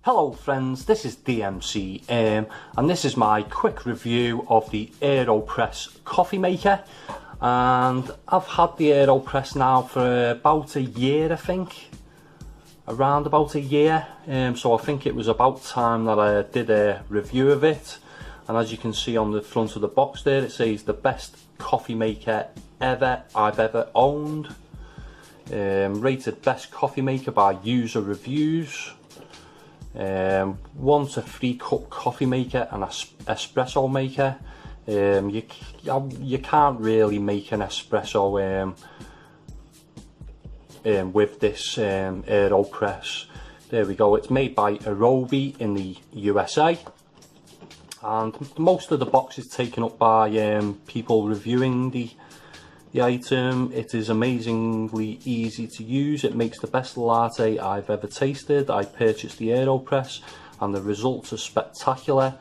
Hello friends, this is DMC and this is my quick review of the Aeropress coffee maker. And I've had the Aeropress now for about a year, I think. Around about a year. So I think it was about time that I did a review of it. And as you can see on the front of the box there, it says the best coffee maker I've ever owned. Rated best coffee maker by user reviews. Want a 3-cup coffee maker and an espresso maker. You can't really make an espresso with this Aeropress. There we go. It's made by Aerobie in the USA, and most of the box is taken up by people reviewing the item. It is amazingly easy to use. It makes the best latte I've ever tasted. I purchased the Aeropress and the results are spectacular.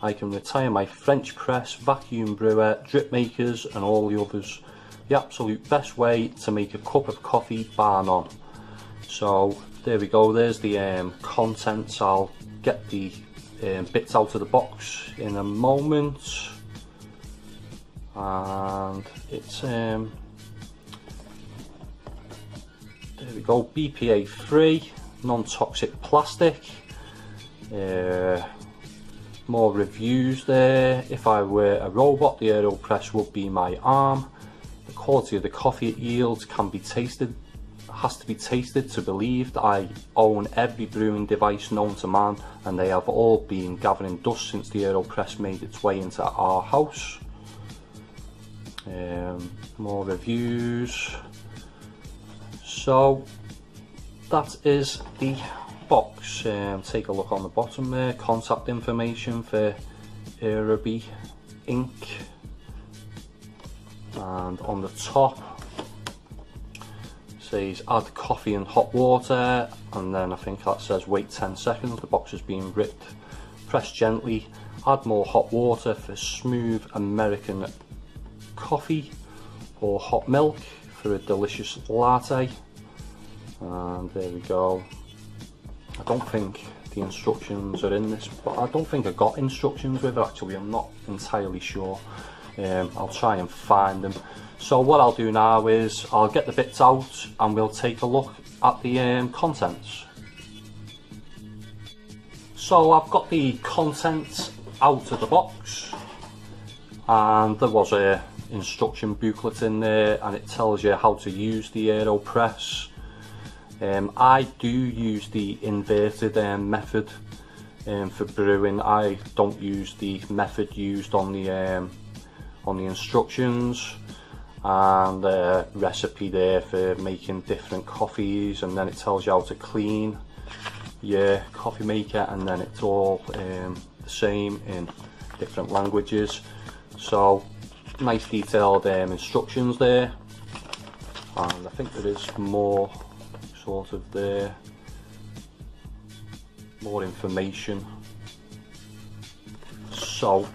I can retire my French press, vacuum brewer, drip makers and all the others. The absolute best way to make a cup of coffee, bar none. So there we go, there's the contents. I'll get the bits out of the box in a moment. And it's there we go, BPA free, non-toxic plastic. More reviews there. If I were a robot, the Aeropress would be my arm. The quality of the coffee it yields can be tasted, has to be tasted to believed. I own every brewing device known to man, and they have all been gathering dust since the Aeropress made its way into our house. More reviews. So that is the box. Take a look on the bottom there, contact information for Aerobie Inc. And on the top says add coffee and hot water, and then I think that says wait 10 seconds. The box is being ripped. Press gently, add more hot water for smooth American coffee or hot milk for a delicious latte. And there we go. I don't think the instructions are in this, but I don't think I got instructions with it actually. I'm not entirely sure. I'll try and find them. So what I'll do now is I'll get the bits out and we'll take a look at the contents. So I've got the contents out of the box, and there was a instruction booklet in there and it tells you how to use the Aeropress. I do use the inverted method for brewing. I don't use the method used on the instructions, and the recipe there for making different coffees, and then it tells you how to clean your coffee maker, and then it's all the same in different languages. So nice detailed instructions there, and I think there is more sort of there, more information. So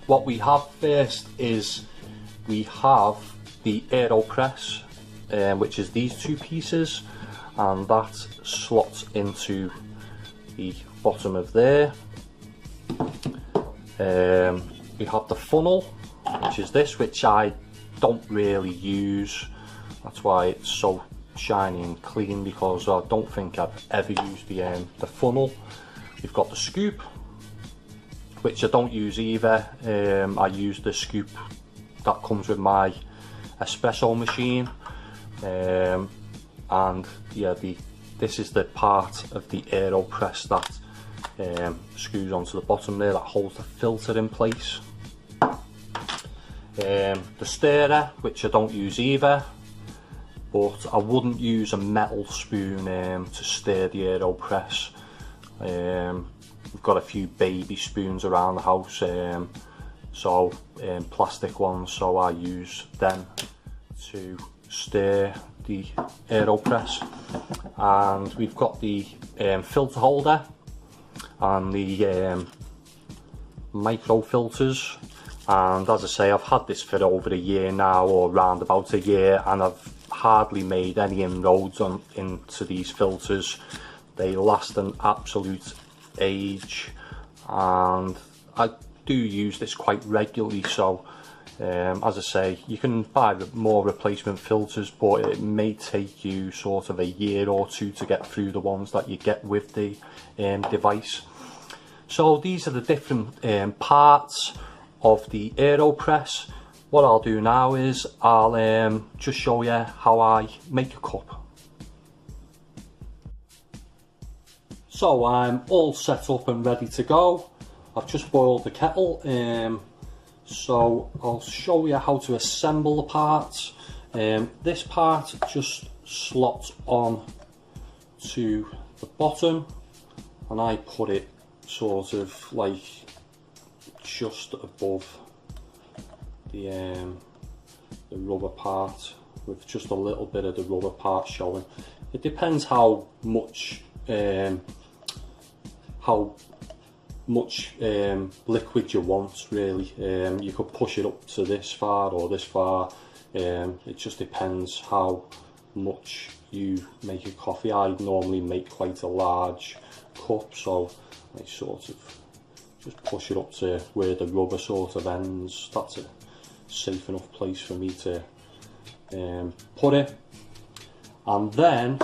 what we have first is we have the Aeropress, which is these two pieces, and that slots into the bottom of there. We have the funnel, which is this, which I don't really use. That's why it's so shiny and clean, because I don't think I've ever used the funnel. We've got the scoop, which I don't use either. I use the scoop that comes with my espresso machine, and yeah, this is the part of the Aeropress that screws onto the bottom there, that holds the filter in place. The stirrer, which I don't use either, but I wouldn't use a metal spoon to stir the Aeropress. We've got a few baby spoons around the house, plastic ones, so I use them to stir the Aeropress. And we've got the filter holder and the micro filters. And as I say, I've had this for over a year now, or round about a year, and I've hardly made any inroads into these filters. they last an absolute age, and I do use this quite regularly. So as I say, you can buy more replacement filters, but it may take you sort of a year or two to get through the ones that you get with the device. So these are the different parts of the Aeropress. What I'll do now is I'll just show you how I make a cup. So I'm all set up and ready to go. I've just boiled the kettle, so I'll show you how to assemble the parts. This part just slots on to the bottom, and I put it sort of like just above the rubber part, with just a little bit of the rubber part showing. It depends how much liquid you want, really. You could push it up to this far or this far. It just depends how much you make a coffee. I normally make quite a large cup, so I sort of just push it up to where the rubber sort of ends. That's a safe enough place for me to put it. And then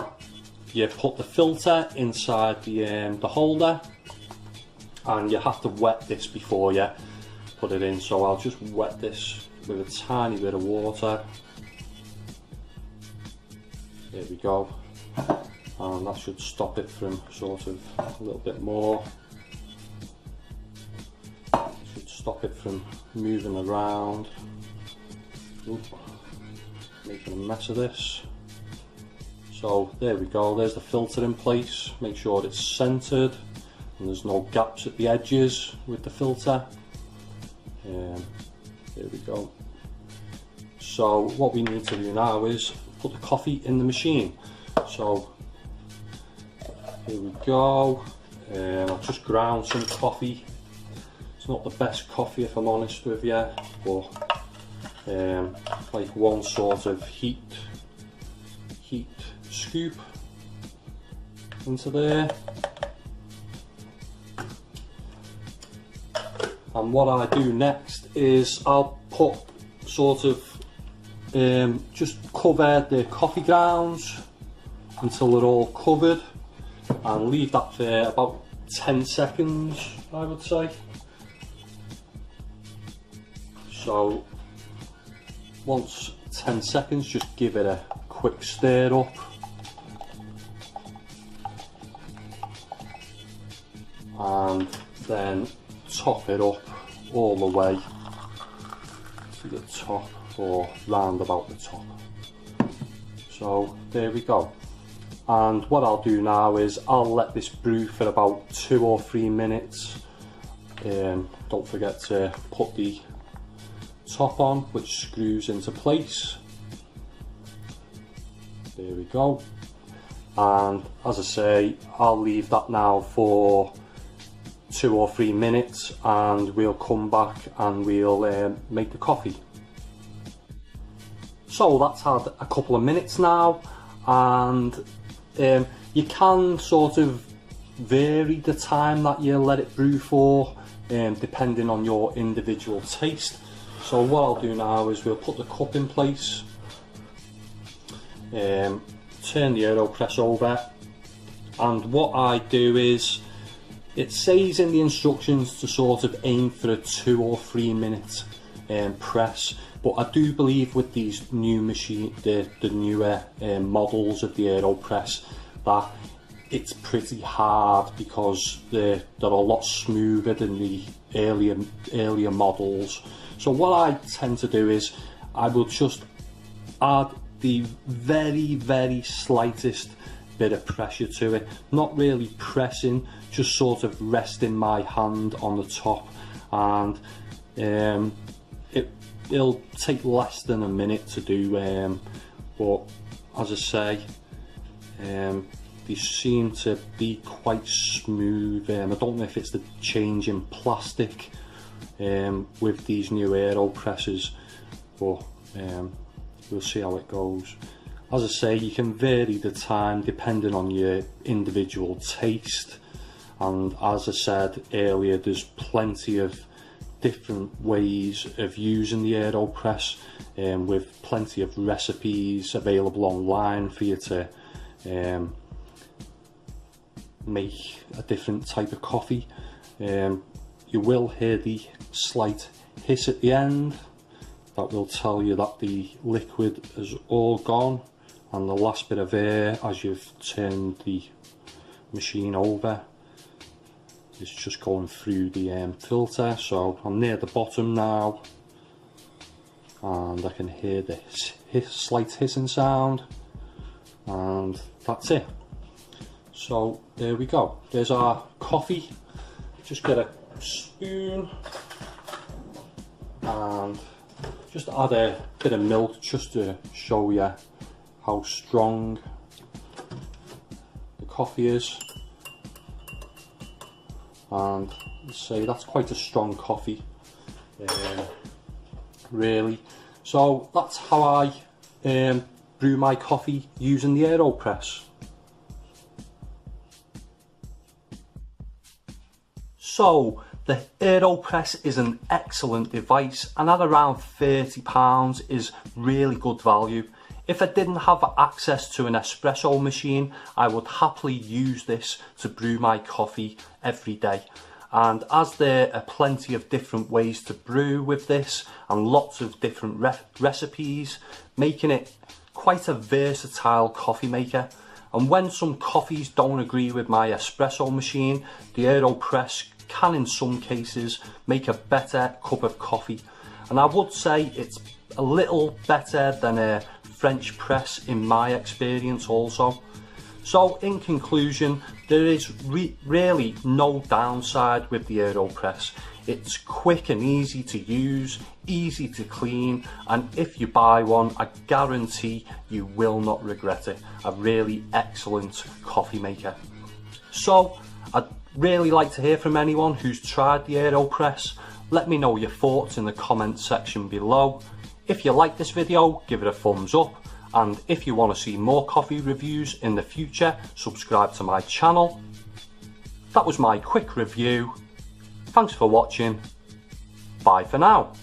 you put the filter inside the holder, and you have to wet this before you put it in. So I'll just wet this with a tiny bit of water. There we go, and that should stop it from sort of a little bit more. Should stop it from moving around. Oop, making a mess of this. So there we go, there's the filter in place. Make sure it's centered and there's no gaps at the edges with the filter. There we go. So what we need to do now is put the coffee in the machine. So here we go. I've just ground some coffee. It's not the best coffee, if I'm honest with you, but like one sort of heat scoop into there. And what I do next is I'll put sort of just cover the coffee grounds until they're all covered, and leave that for about 10 seconds, I would say. So once 10 seconds, just give it a quick stir up. And then top it up all the way to the top, or round about the top. So there we go. And what I'll do now is I'll let this brew for about 2 or 3 minutes. Don't forget to put the top on, which screws into place. There we go. And as I say, I'll leave that now for 2 or 3 minutes, and we'll come back and we'll make the coffee. So that's had a couple of minutes now, and you can sort of vary the time that you let it brew for, depending on your individual taste. So what I'll do now is we'll put the cup in place, turn the Aeropress over, and what I do is, it says in the instructions to sort of aim for a 2 or 3 minute press, but I do believe with these new the newer models of the Aeropress, that it's pretty hard, because they're a lot smoother than the earlier models. So what I tend to do is I will just add the very slightest bit of pressure to it, not really pressing, just sort of resting my hand on the top, and it'll take less than a minute to do, but as I say, they seem to be quite smooth. I don't know if it's the change in plastic with these new Aeropresses, but we'll see how it goes. As I say, you can vary the time depending on your individual taste, and as I said earlier, there's plenty of different ways of using the Aeropress, with plenty of recipes available online for you to make a different type of coffee. You will hear the slight hiss at the end. That will tell you that the liquid is all gone, and the last bit of air as you've turned the machine over is just going through the filter. So I'm near the bottom now, and I can hear the slight hissing sound, and that's it. So there we go, there's our coffee. Just get a spoon and just add a bit of milk just to show you how strong the coffee is. And say that's quite a strong coffee, really. So that's how I brew my coffee using the Aeropress. So the Aeropress is an excellent device, and at around £30 is really good value. If I didn't have access to an espresso machine, I would happily use this to brew my coffee every day. And as there are plenty of different ways to brew with this and lots of different recipes, making it quite a versatile coffee maker. And when some coffees don't agree with my espresso machine, the Aeropress can in some cases make a better cup of coffee. And I would say it's a little better than a French press in my experience also. So in conclusion, there is really no downside with the Aeropress. It's quick and easy to use, easy to clean, and if you buy one, I guarantee you will not regret it. A really excellent coffee maker. So I'd really like to hear from anyone who's tried the Aeropress. Let me know your thoughts in the comments section below. If you like this video, give it a thumbs up, and if you want to see more coffee reviews in the future, subscribe to my channel. That was my quick review. Thanks for watching. Bye for now.